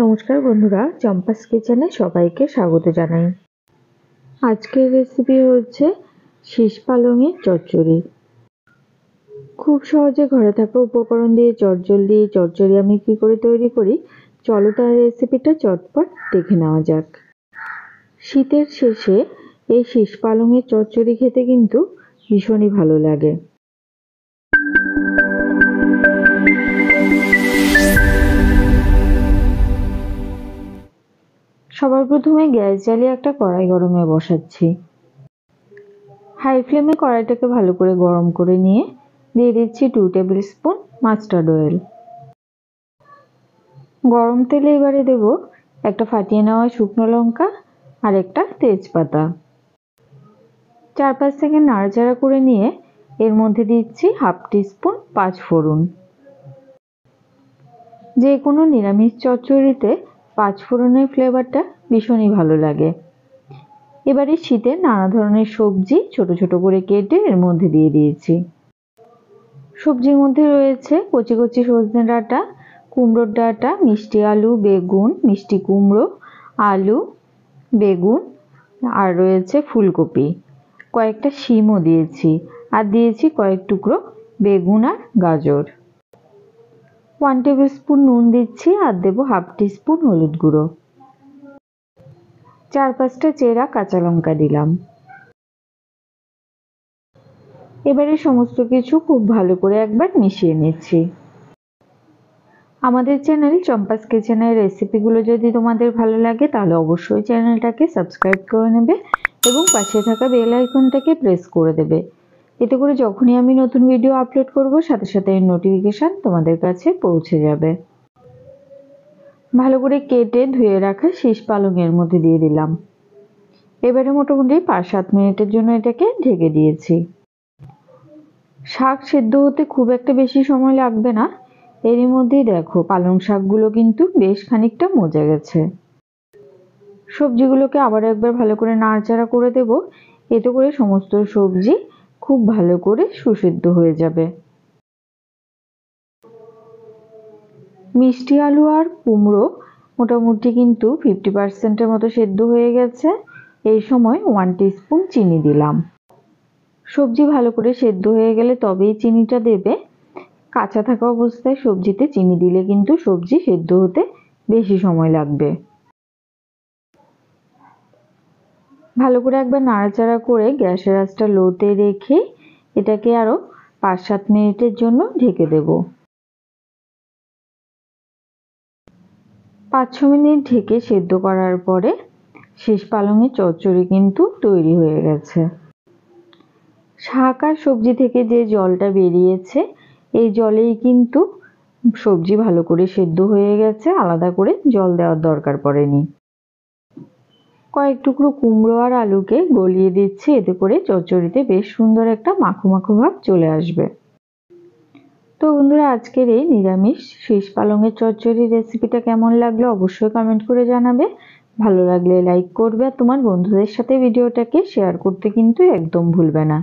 নমস্কার বন্ধুরা, চম্পাস কিচেনে সবাইকে স্বাগত জানাই। আজকের রেসিপি হচ্ছে শীষ পালংয়ের চচ্চড়ি। খুব সহজে ঘরে থাকা উপকরণ দিয়ে চচ্চড়ি আমি কি করে তৈরি করি, চলো তার রেসিপিটা চটপট দেখে নেওয়া যাক। শীতের শেষে এই শীষ পালংয়ের চচ্চড়ি খেতে কিন্তু ভীষণই ভালো লাগে। সবার প্রথমে গ্যাস জ্বালিয়ে একটা কড়াই গরমে বসাচ্ছি। হাই ফ্লেমে কড়াইটাকে ভালো করে গরম করে নিয়ে দিয়ে দিচ্ছি 2 টেবিল স্পুন মাস্টার্ড অয়েল। গরম তেলে এবারে দেব একটা ফাটিয়ে নেওয়া শুকনো লঙ্কা আর একটা তেজপাতা। 4-5 সেকেন্ড নাড়াচাড়া করে নিয়ে এর মধ্যে দিচ্ছি হাফ টিস্পুন পাঁচফোড়ন। যে কোনো নিরামিষ চচ্চড়িতে পাঁচফোড়নের ফ্লেভারটা ভীষণই ভালো লাগে। এবারে শীতে নানা ধরনের সবজি ছোট ছোট করে কেটে এর মধ্যে দিয়ে দিয়েছি। সবজির মধ্যে রয়েছে কচি কচি সজনে ডাঁটা, কুমড়োর ডাঁটা, মিষ্টি আলু, বেগুন, মিষ্টি কুমড়ো, আলু, বেগুন আর রয়েছে ফুলকপি, কয়েকটা শিমও দিয়েছি আর দিয়েছি কয়েক টুকরো বেগুন আর গাজর। 1 টেবিল স্পুন নুন দিচ্ছি আর দেবো হাফ টিস্পুন হলুদ গুঁড়ো। 4-5টা চেরা কাঁচা লঙ্কা দিলাম। এবারে সমস্ত কিছু খুব ভালো করে একবার মিশিয়ে নিচ্ছি। আমাদের চ্যানেল চম্পাস কিচেনের রেসিপিগুলো যদি তোমাদের ভালো লাগে তাহলে অবশ্যই চ্যানেলটাকে সাবস্ক্রাইব করে নেবে এবং পাশে থাকা বেল আইকনটাকে প্রেস করে দেবে। এতে করে যখনই আমি নতুন ভিডিও আপলোড করব সাথে সাথে এর নোটিফিকেশান তোমাদের কাছে পৌঁছে যাবে। ভালো করে কেটে ধুয়ে রাখা শীষ পালংয়ের মধ্যে দিয়ে দিলাম। এবারে মোটামুটি 5-7 মিনিটের জন্য এটাকে ঢেকে দিয়েছি। শাক সেদ্ধ হতে খুব একটা বেশি সময় লাগবে না। এরই মধ্যেই দেখো পালং শাকগুলো কিন্তু বেশ খানিকটা মজে গেছে। সবজিগুলোকে আবার একবার ভালো করে নাড়াচাড়া করে দেব, এতে করে সমস্ত সবজি খুব ভালো করে সুসেদ্ধ হয়ে যাবে। মিষ্টি আলু আর কুমড়ো মোটামুটি কিন্তু 50% মতো সেদ্ধ হয়ে গেছে। এই সময় 1 টিস্পুন চিনি দিলাম। সবজি ভালো করে সেদ্ধ হয়ে গেলে তবেই চিনিটা দেবে। কাঁচা থাকা অবস্থায় সবজিতে চিনি দিলে কিন্তু সবজি সেদ্ধ হতে বেশি সময় লাগবে। ভালো করে একবার নাড়াচাড়া করে গ্যাসের আঁচটা লোতে রেখে এটাকে আরো 5-7 মিনিটের জন্য ঢেকে দেব। 5-6 মিনিট ঢেকে সেদ্ধ করার পরে শীষ পালংয়ের চচ্চড়ি কিন্তু তৈরি হয়ে গেছে। শাক আর সবজি থেকে যে জলটা বেরিয়েছে এই জলেই কিন্তু সবজি ভালো করে সেদ্ধ হয়ে গেছে, আলাদা করে জল দেওয়ার দরকার পড়েনি। কয়েক টুকরো কুমড়ো আর আলুকে গলিয়ে দিচ্ছি, এতে করে চচ্চড়িতে বেশ সুন্দর একটা মাখো মাখো ভাব চলে আসবে। তো বন্ধুরা, আজকের এই নিরামিষ শীষ পালংয়ের চচ্চড়ির রেসিপিটা কেমন লাগলো অবশ্যই কমেন্ট করে জানাবে। ভালো লাগলে লাইক করবে আর তোমার বন্ধুদের সাথে ভিডিওটাকে শেয়ার করতে কিন্তু একদম ভুলবে না।